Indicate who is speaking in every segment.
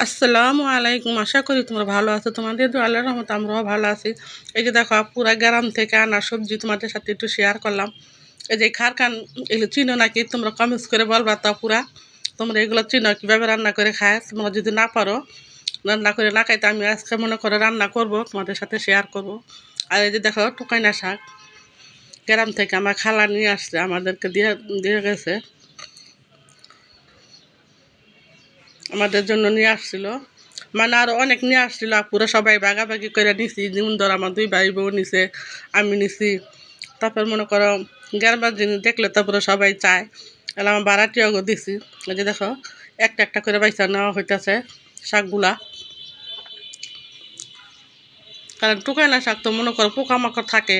Speaker 1: আসসালামু আলাইকুম। আশা করি তোমরা ভালো আছো। তোমাদের দোয়া আল্লাহর রহমতে আমরাও ভালো আছি। এই যে দেখো পুরা গ্রাম থেকে আনা সবজি তোমাদের সাথে একটু শেয়ার করলাম। এই যে খারকান এগুলো চিনো নাকি তোমরা কমেন্টস করে বলবা তা পুরা তোমরা এগুলো চিনো কীভাবে রান্না করে খায়। তোমরা যদি না পারো রান্না করে না খাইতে আমি আজকে মনে করে রান্না করব তোমাদের সাথে শেয়ার করব। আর এই যে দেখো টুকাইনা শাক গ্রাম থেকে আমার খালা নিয়ে আসছে, আমাদেরকে দিয়ে দিয়ে গেছে, আমাদের জন্য নিয়ে আসছিল। মানে আরও অনেক নিয়ে আসছিল, পুরো সবাই ভাগাভাগি করে নিছি। যেমন ধর আমার দুই ভাই বউ নিছে, আমি নিছি। তারপর মনে করো গ্রামের জিনিস দেখলে তারপরে সবাই চায়, তাহলে আমার বাড়াটিয়াও দিছি। এই যে দেখো একটা একটা করে বাইসা নেওয়া হইতেছে শাকগুলা, কারণ টুকাইনা শাক তো মনে করো পোকামাকড় থাকে।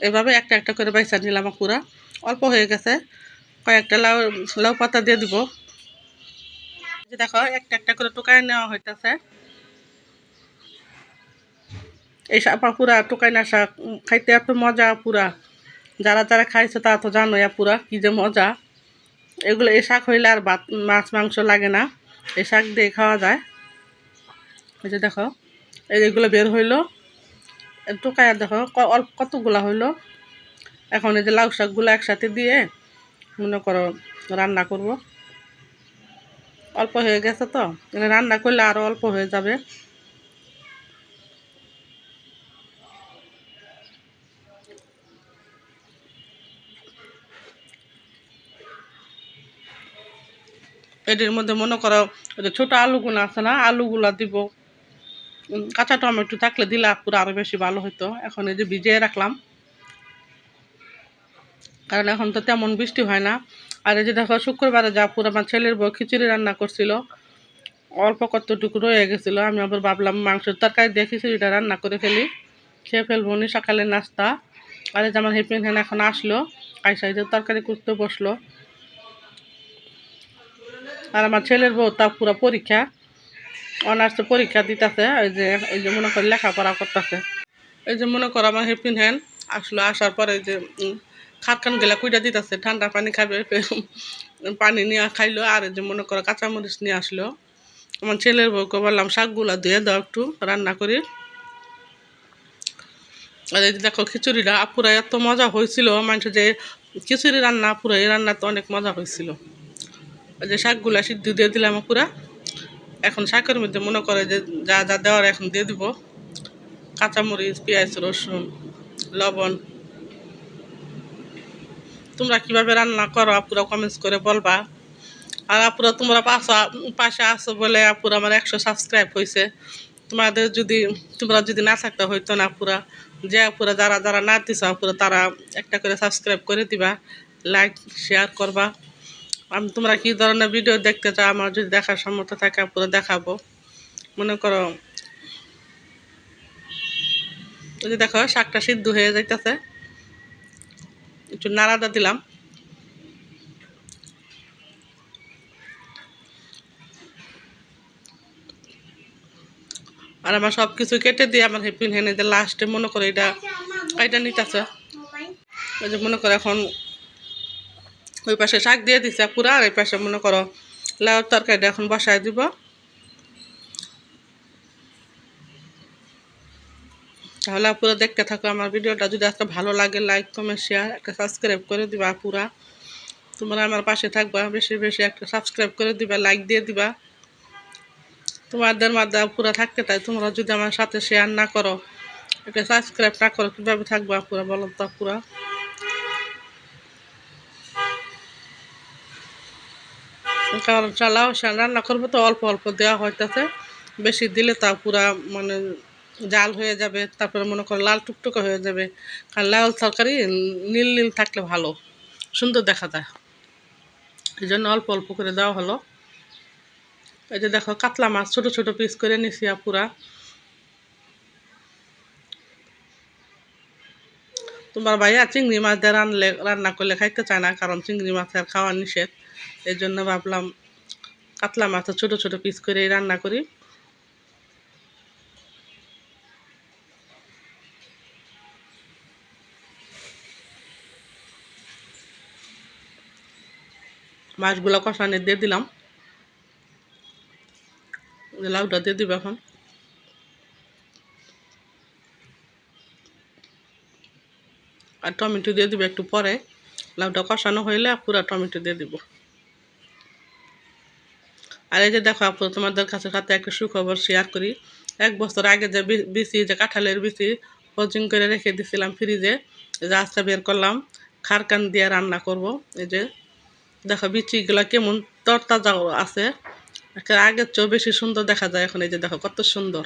Speaker 1: এভাবে একটা একটা করে বাইসা নিলাম। পুরা অল্প হয়ে গেছে, কয়েকটা লাউ লাউ পাতা দিয়ে দিব। যে দেখো একটা একটা করে টুকাই নেওয়া হইতেছে। এই শাক পুরা টুকাইনা শাক খাইতে এত মজা পুরা। যারা যারা খাইছে তারা তো জানোই পুরা কী যে মজা। এগুলো এই শাক হইলে আর ভাত মাছ মাংস লাগে না, এই শাক দিয়ে খাওয়া যায়। এই যে দেখো এইগুলো বের হইলো, টুকাইয়া দেখো অল্প কতগুলা হইলো। এখন এই যে লাউ শাকগুলো একসাথে দিয়ে মনে করো রান্না করব। অল্প হয়ে গেছে তো রান্না করলে আরও অল্প হয়ে যাবে। এটির মধ্যে মনে করো ওই যে ছোটো আলুগুলো আছে না, আলুগুলা দিব। কাঁচা টমেটো থাকলে দিলে পুরো আরও বেশি ভালো হতো। এখন এই যে ভিজিয়ে রাখলাম, কারণ এখন তো তেমন বৃষ্টি হয় না। আর এই যে দেখো শুক্রবারে যা পুরো আমার ছেলের বউ খিচুড়ি রান্না করছিল, অল্প কতটুকু রয়ে গেছিলো। আমি আবার ভাবলাম মাংসের তরকারি দিয়ে খিচুড়িটা রান্না করে ফেলি, খেয়ে ফেলবো নি সকালে নাস্তা। আর এই যে আমার হেপিন হ্যান এখন আসলো, আইসা যে তরকারি করতে বসলো। আর আমার ছেলের বউ তা পুরো পরীক্ষা, অনার্সে পরীক্ষা দিতেছে। এই যে মনে করে লেখাপড়া করতেছে। এই যে মনে করো আমার হেপিন হ্যান আসলো, আসার পরে যে খাটখান গেলা কুইটা দিতেছে, ঠান্ডা পানি খাবে, পানি নিয়ে খাইলো। আর এই যে মনে করো কাঁচামরিচ নিয়ে আসলো। আমার ছেলের বউকে বললাম শাকগুলা ধুয়ে দাও একটু রান্না করি। আর এই যে দেখো খিচুড়িটা পুরা এত মজা হয়েছিল, মানুষ যে খিচুড়ি রান্না পুরো এই রান্না তো অনেক মজা হয়েছিল। ওই যে শাকগুলা সিদ্ধ দিয়ে দিলাম পুরা। এখন শাকের মধ্যে মনে করে যে যা যা দেওয়ার এখন দিয়ে দিব, কাঁচামরিচ, পেঁয়াজ, রসুন, লবণ। তোমরা কিভাবে রান্না করো আপুরা কমেন্টস করে বলবা। আর আপুরা তোমরা পাশে আসো বলে আপুরা আমার 100 সাবস্ক্রাইব হয়েছে। তোমাদের যদি তোমরা যদি না থাকতে হইতো না আপুরা, যে আপুরা যারা যারা না দিছ আপুরা তারা একটা করে সাবস্ক্রাইব করে দিবা, লাইক শেয়ার করবা। আমি তোমরা কী ধরনের ভিডিও দেখতে চাও আমার যদি দেখার সম্মত থাকে আপুরা দেখাবো। মনে করো যদি দেখো শাকটা সিদ্ধ হয়ে যাইতেছে, একটু নাড়াদা দিলাম। আর আমার সব কিছু কেটে দিয়ে আমার হেপিন হেনে যে লাস্টে মনে করে এটা নিতেছে। ওই যে মনে করো এখন ওই পাশে শাক দিয়ে দিছে পুরা, আর এই পাশে মনে করো লাউ তরকারিটা এখন বসায় দিব। তাহলে পুরো দেখতে থাকো আমার ভিডিওটা। যদি আজকে ভালো লাগে লাইক কমেন্ট শেয়ার একটা সাবস্ক্রাইব করে দিবা পুরা। তোমরা আমার পাশে থাকবা, বেশি বেশি একটা সাবস্ক্রাইব করে দিবা, লাইক দিয়ে দিবা। তোমাদের মাধ্যমে পুরা থাকতে চাই, তোমরা যদি আমার সাথে শেয়ার না করো, একটা সাবস্ক্রাইব না করো, কীভাবে থাকবা পুরা বলো তো পুরা। কারণ চালাও রান্না করবো তো অল্প অল্প দেওয়া হইতেছে, বেশি দিলে তা পুরা মানে জাল হয়ে যাবে, তারপরে মনে করো লাল টুকটুকে হয়ে যাবে। কারণ লাল তরকারি নীল নীল থাকলে ভালো সুন্দর দেখা যায়, এই জন্য অল্প অল্প করে দেওয়া হলো। এই যে দেখো কাতলা মাছ ছোট ছোট পিস করে নিছি পুরা। তোমার ভাইয়া চিংড়ি মাছ দিয়ে রান্না করলে খাইতে চায় না, কারণ চিংড়ি মাছের খাওয়া নিষেধ। এই জন্য ভাবলাম কাতলা মাছ ছোট ছোট পিস করে রান্না করি। মাছগুলো কষানি দিয়ে দিলাম। লাউটা দিয়ে দিবে এখন। আর টমেটো দিয়ে দিবে একটু পরে। লাউটা কষানো হইলে পুরা টমেটো দিয়ে দিব। আর এই যে দেখো আপু, তোমাদের কাছে সাথে একটা সুখবর শেয়ার করি। 1 বছর আগে যে বিচি, যে কাঁঠালের বিচি ফজিং করে রেখে দিছিলাম ফ্রিজে, এই যে আজকে বের করলাম, খারকান দিয়ে রান্না করব। এই যে দেখো বিচিগুলা কেমন তরতাজা আছে, আগের চেয়েও বেশি সুন্দর দেখা যায় এখন। এই যে দেখো কত সুন্দর।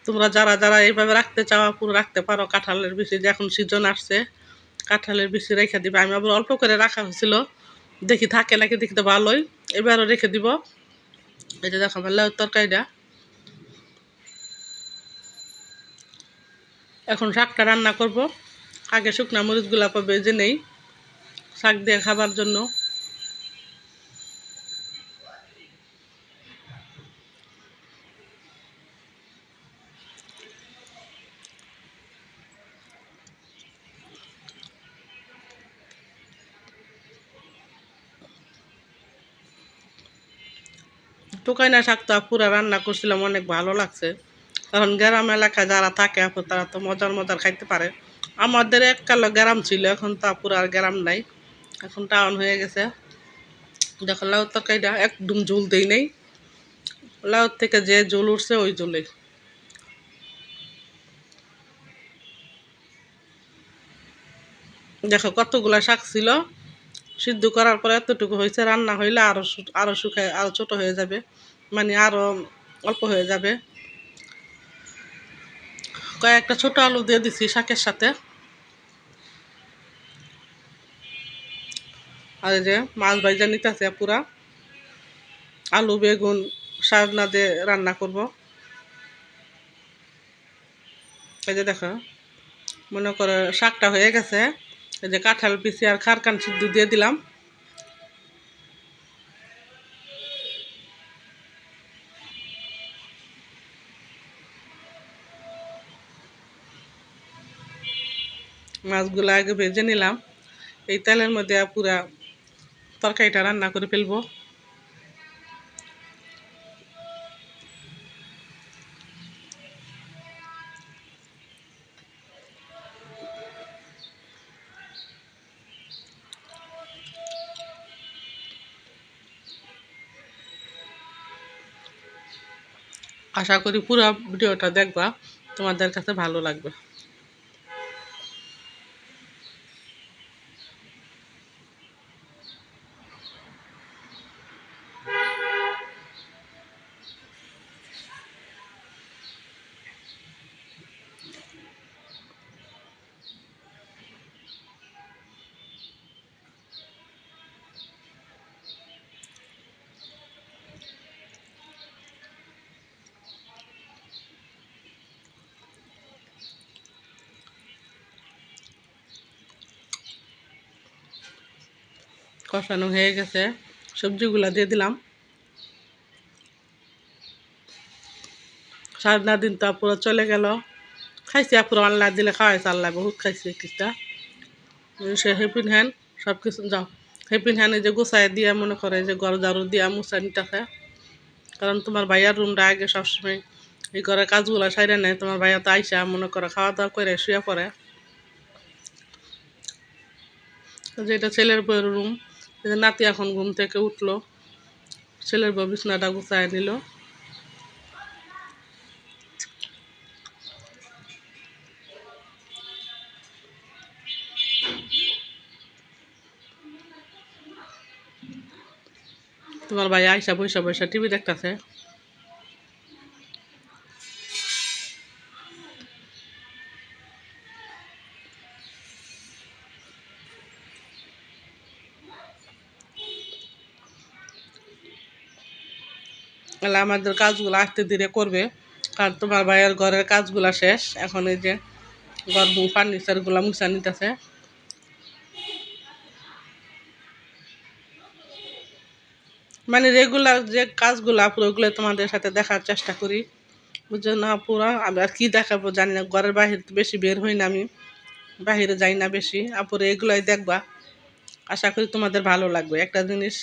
Speaker 1: তোমরা যারা যারা এইভাবে রাখতে চাও পুরো রাখতে পারো। কাঁঠালের বিচি যে এখন সিজন আসছে, কাঁঠালের বিচি রেখে দিবে। আমি আবার অল্প করে রাখা হয়েছিল, দেখি থাকে নাকি, দেখতে ভালোই, এবারও রেখে দিব। এই যে দেখো আমার লাউ তরকারিটা। এখন শাকটা রান্না করব। আগে শুকনা মরিচগুলা বেজে নেই শাক দিয়ে খাবার জন্য। টুকাইনা শাকটা পুরা রান্না করছিলাম, অনেক ভালো লাগছে। কারণ গ্রাম এলাকায় যারা থাকে আপু, তারা তো মজার মজার খাইতে পারে। আমাদের এককালে গ্রাম ছিল, এখন তো পুরো আর গ্রাম নাই, এখন টাউন হয়ে গেছে। দেখো লাউ তরকারিটা একদম ঝোল দেই নেই, লাউ থেকে যে ঝোল উঠছে ওই ঝোলে। দেখো কতগুলা শাক ছিল, সিদ্ধ করার পরে এতটুকু হয়েছে। রান্না হইলে আরো আরো শুকায়, আরো ছোট হয়ে যাবে, মানে আরো অল্প হয়ে যাবে। কয়েকটা ছোট আলু দিয়ে দিছি শাকের সাথে। আর এই যে মাছ ভাজা নিতেছে পুরা, আলু বেগুন সাজনা দিয়ে রান্না করব। এই যে দেখো, মনে করো শাকটা হয়ে গেছে। এই যে কাঁঠাল পিসি আর খারকান সিদ্ধ দিয়ে দিলাম। মাছগুলো আগে ভেজে নিলাম, এই তেলের মধ্যে পুরা তরকারিটা রান্না করে ফেলবো। আশা করি পুরো ভিডিওটা দেখবা, তোমাদের কাছে ভালো লাগবে। কষানো হয়ে গেছে, সবজিগুলা দিয়ে দিলাম। সাজনা দিন তো পুরো চলে গেল, খাইছি পুরো আল্লাহ দিলে খাওয়াইছে, আল্লাহ বহুত খাইছি কিছুটা। সে হেপিন হ্যান্ড সব কিছু যাও, হেপিন হ্যান্ড এই যে গোছায় দিয়া, মনে করে যে ঘর ঝাড়ু দিয়া মুছা নিতেছে। কারণ তোমার ভাইয়ার রুমটা আগে সবসময় এই ঘরের কাজগুলো সাইরে নেয়। তোমার ভাইয়া তো আইসা মনে করো খাওয়া দাওয়া করে শুয়ে পড়ে। যেটা ছেলের বউয়ের রুম, এই যে নাতি এখন ঘুম থেকে উঠলো, ছেলের বউ বিছনাটা গুছায় নিল। তোমার ভাই আইসা বৈশা বৈশা টিভি দেখতেছে। তাহলে আমাদের কাজগুলো আস্তে ধীরে করবে, কারণ তোমার ভাইয়ের ঘরের কাজগুলা শেষ। এখন এই যে ঘর ফার্নিচারগুলা মুছা নিতেছে। মানে রেগুলার যে কাজগুলো পুরো ওগুলো তোমাদের সাথে দেখার চেষ্টা করি, বুঝছো না পুরো। আমি আর কি দেখাবো জানি না, ঘরের বাহির বেশি বের হই না আমি, বাহিরে যাই না বেশি। আপুরে এগুলোই দেখবা, আশা করি তোমাদের ভালো লাগবে। একটা জিনিস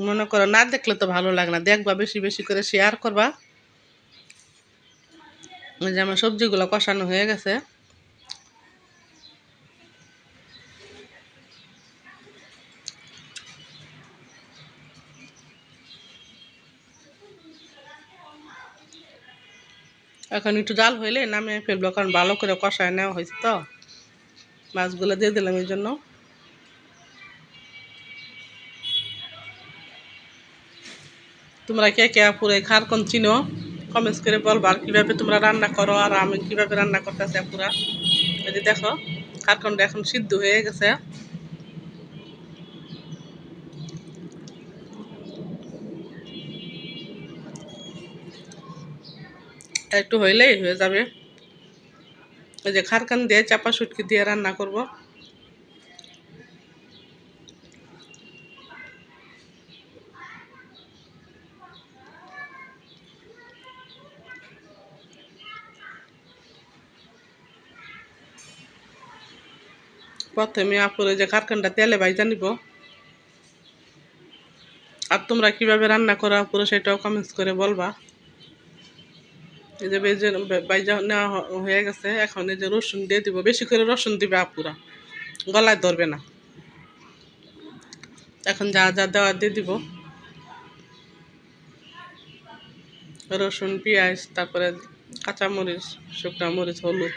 Speaker 1: মনে করো না দেখলে তো ভালো লাগে না, দেখবা, বেশি বেশি করে শেয়ার করবা। ওই যে আমার সবজিগুলো কষানো হয়ে গেছে। এখন একটু জাল হইলে নামিয়ে ফেলবো, কারণ ভালো করে কষায় নেওয়া হয়েছে তো। মাছগুলো দিয়ে দিলাম এই জন্য। তোমরা কে কে পুরো খারকন চিনো কমেন্টস করে বলবা, আর কীভাবে তোমরা রান্না করো আর আমি কীভাবে রান্না করতেছি পুরা। এই যে দেখো খারকনটা এখন সিদ্ধ হয়ে গেছে। একটু হইলেই হয়ে যাবে। এই যে খারকান দিয়ে চাপা শুটকি দিয়ে রান্না করব। প্রথমে আপুর এই যে খারকানটা তেলে ভাইজা নিব। আর তোমরা কিভাবে রান্না করো পুরো সেটাও কমেন্টস করে বলবা। এই যে ভেজে ভাইজা নেওয়া হয়ে গেছে। এখন এই যে রসুন দিয়ে দিব, বেশি করে রসুন দিবে আপুরা, গলায় ধরবে না। এখন যা যা দেওয়া দিয়ে দিব, রসুন, পেঁয়াজ, তারপরে কাঁচামরিচ, শুকনো মরিচ, হলুদ।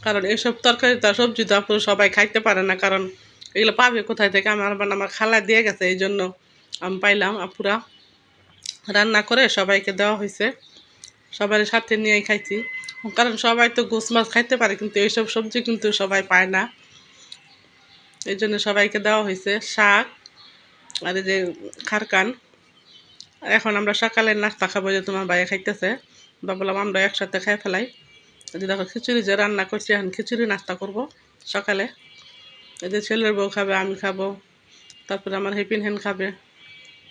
Speaker 1: কারণ এইসব তরকারি তার সবজি তো আপুরা সবাই খাইতে পারে না, কারণ এগুলো পাবে কোথায় থেকে। আমার খালা দিয়ে গেছে, এই জন্য আমি পাইলাম। আপুরা রান্না করে সবাইকে দেওয়া হয়েছে, সবার সাথে নিয়েই খাইছি। কারণ সবাই তো গোস মাছ খাইতে পারে, কিন্তু এইসব সবজি কিন্তু সবাই পায় না। এই জন্য সবাইকে দেওয়া হয়েছে শাক আর এই যে খারকান। এখন আমরা সকালের নাস্তা খাবো, যে তোমার বাইরে খাইতেছে, ভাবলাম আমরা একসাথে খাই ফেলাই। এই যে দেখো খিচুড়ি যে রান্না করছি, এখন খিচুড়ি নাস্তা করব সকালে। এই যে ছেলের বউ খাবে, আমি খাবো, তারপরে আমার হেপিন হেন খাবে,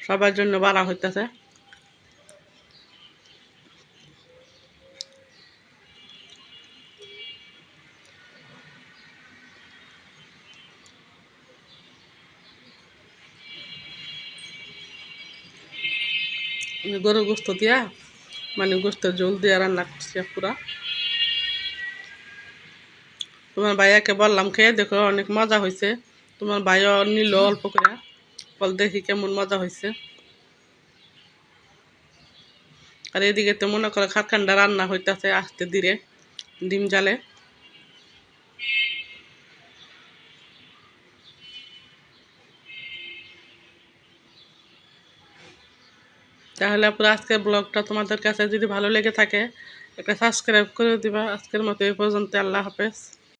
Speaker 1: সবার জন্য বাড়া হইতেছে। গরুর গোস্ত দিয়া, মানে গোস্তের ঝোল দিয়ে রান্না করছি পুরা। তোমার ভাইয়াকে বললাম খেয়ে দেখো, অনেক মজা হয়েছে। তোমার ভাইয়া নিল অল্প করে, বল দেখি কেমন মজা হয়েছে। আর এদিকে তো মনে করো খারকান্ডা রান্না হইতেছে আস্তে ধীরে, ডিম জালে। তাহলে পুরো আজকের ব্লগটা তোমাদের কাছে যদি ভালো লেগে থাকে, একটা সাবস্ক্রাইব করে দিবা। আজকের মতো এই পর্যন্ত, আল্লাহ হাফেজ।